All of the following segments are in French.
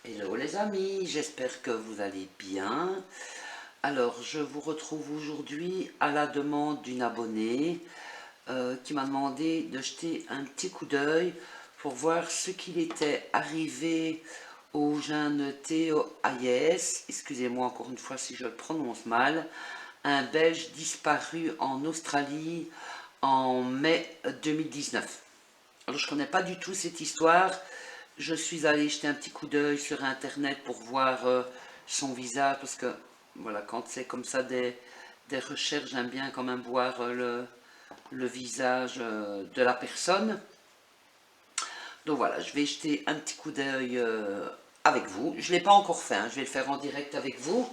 Hello les amis, j'espère que vous allez bien. Alors, je vous retrouve aujourd'hui à la demande d'une abonnée qui m'a demandé de jeter un petit coup d'œil pour voir ce qu'il était arrivé au jeune Theo Hayes, excusez-moi encore une fois si je le prononce mal, un Belge disparu en Australie en mai 2019. Alors, je ne connais pas du tout cette histoire. Je suis allée jeter un petit coup d'œil sur internet pour voir son visage, parce que voilà, quand c'est comme ça des recherches, j'aime bien quand même voir le visage de la personne. Donc voilà, je vais jeter un petit coup d'œil avec vous. Je ne l'ai pas encore fait, hein, je vais le faire en direct avec vous.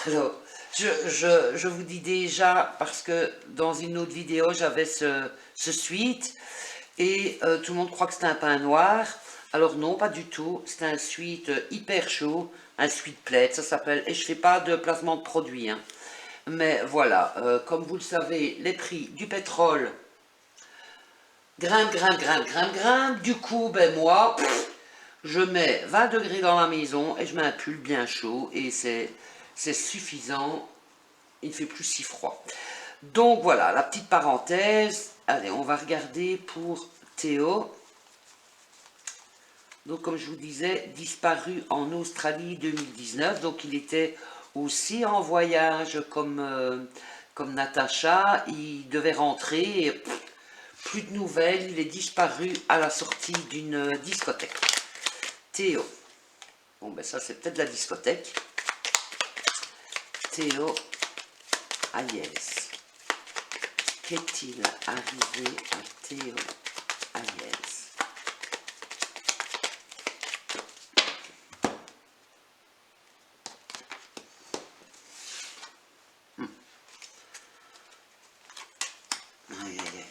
Alors, je vous dis déjà, parce que dans une autre vidéo, j'avais ce suite, et tout le monde croit que c'est un pain noir. Alors non, pas du tout. C'est un sweat hyper chaud, un sweat plaid, ça s'appelle. Et je fais pas de placement de produit, hein. Mais voilà, comme vous le savez, les prix du pétrole grimpe. Du coup, ben moi, je mets 20 degrés dans la maison et je mets un pull bien chaud et c'est suffisant. Il ne fait plus si froid. Donc voilà, la petite parenthèse. Allez, on va regarder pour Théo. Donc comme je vous disais, disparu en Australie 2019. Donc il était aussi en voyage comme Natacha. Il devait rentrer et plus de nouvelles. Il est disparu à la sortie d'une discothèque. Théo. Bon ben ça c'est peut-être la discothèque. Théo Hayes. Qu'est-il arrivé à Théo Hayes? Aïe, aïe, aïe.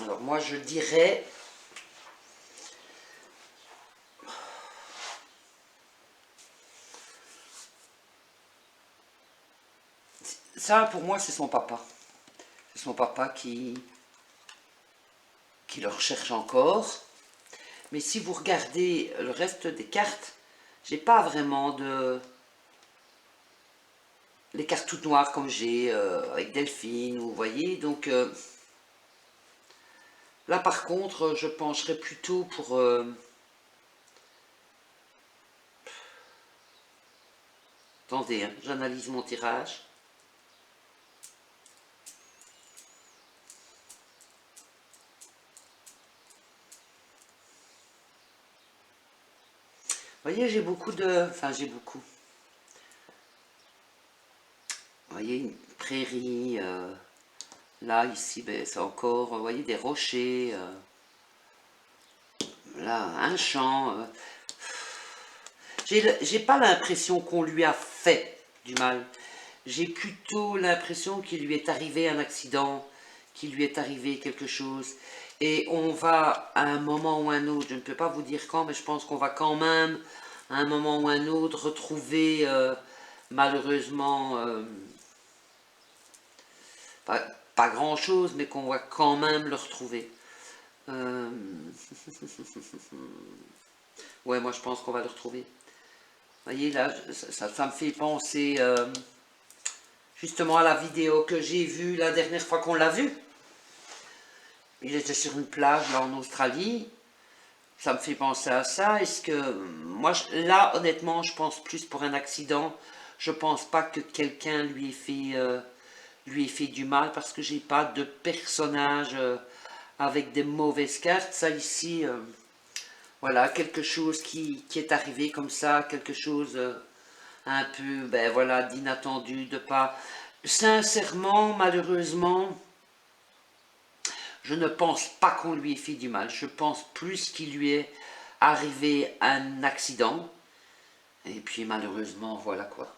Alors moi je dirais, ça pour moi c'est son papa. C'est son papa qui le recherche encore. Mais si vous regardez le reste des cartes, j'ai pas vraiment de... les cartes toutes noires comme j'ai avec Delphine, vous voyez. Donc là par contre, je pencherais plutôt pour... attendez, hein, j'analyse mon tirage. Vous voyez, j'ai beaucoup de... enfin, j'ai beaucoup. Vous voyez, une prairie. Là, ici, ben, c'est encore, vous voyez, des rochers. Là, un champ. J'ai pas l'impression qu'on lui a fait du mal. J'ai plutôt l'impression qu'il lui est arrivé un accident, qu'il lui est arrivé quelque chose. Et on va, à un moment ou un autre, je ne peux pas vous dire quand, mais je pense qu'on va quand même, à un moment ou un autre, retrouver, malheureusement, pas, pas grand-chose, mais qu'on va quand même le retrouver. Euh, ouais, moi je pense qu'on va le retrouver. Vous voyez, là, ça me fait penser justement à la vidéo que j'ai vue la dernière fois qu'on l'a vu. Il était sur une plage là en Australie. Ça me fait penser à ça. Est-ce que moi, là, honnêtement, je pense plus pour un accident. Je pense pas que quelqu'un lui ait fait du mal parce que j'ai pas de personnage avec des mauvaises cartes. Ça ici, voilà, quelque chose qui est arrivé comme ça, quelque chose un peu, ben voilà, d'inattendu, de pas... Sincèrement, malheureusement, je ne pense pas qu'on lui ait fait du mal. Je pense plus qu'il lui est arrivé un accident. Et puis malheureusement, voilà quoi.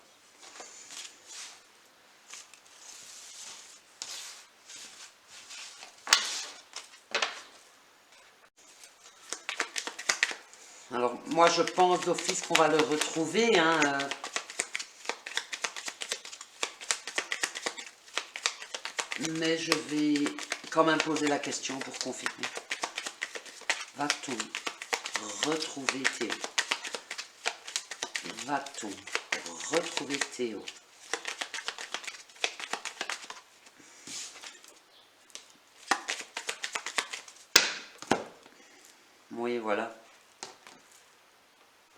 Alors, moi, je pense d'office qu'on va le retrouver, hein, mais je vais quand même poser la question pour confirmer. Va-t-on retrouver Théo? Va-t-on retrouver Théo? Oui, voilà.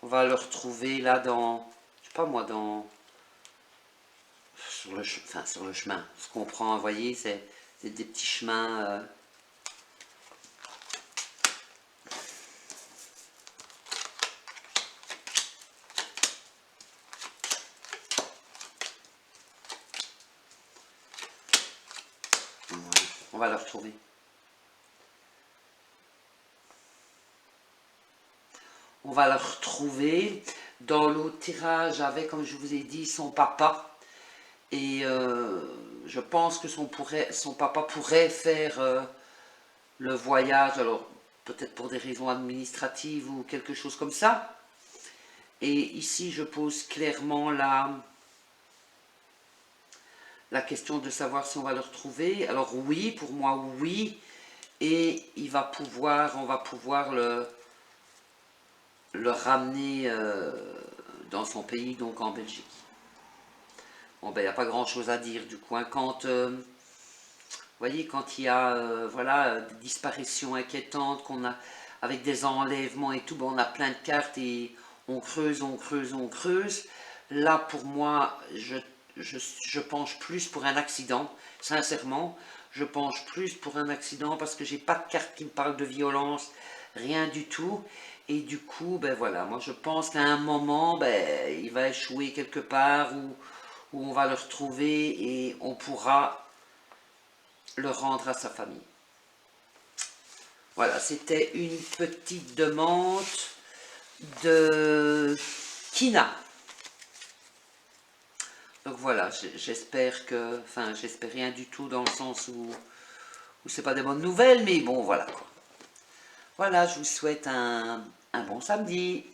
On va le retrouver là dans, je sais pas moi, sur le chemin. Ce qu'on prend, vous voyez, c'est des petits chemins. Ouais, on va le retrouver. On va le retrouver. Dans l'autre tirage avec, comme je vous ai dit, son papa. Et je pense que son papa pourrait faire le voyage, alors peut-être pour des raisons administratives ou quelque chose comme ça. Et ici, je pose clairement la question de savoir si on va le retrouver. Alors oui, pour moi, oui. Et on va pouvoir le ramener dans son pays, donc en Belgique. Bon, ben, il n'y a pas grand-chose à dire du coup. Hein. Quand, vous voyez, quand il y a voilà, des disparitions inquiétantes, avec des enlèvements et tout, ben, on a plein de cartes et on creuse, on creuse, on creuse. Là, pour moi, je penche plus pour un accident, sincèrement. Je penche plus pour un accident parce que j'ai pas de carte qui me parle de violence, rien du tout. Et du coup, ben voilà, moi je pense qu'à un moment, ben, il va échouer quelque part où on va le retrouver et on pourra le rendre à sa famille. Voilà, c'était une petite demande de Kina. Donc voilà, j'espère que, enfin j'espère rien du tout dans le sens où c'est pas des bonnes nouvelles, mais bon voilà quoi. Voilà, je vous souhaite un bon samedi.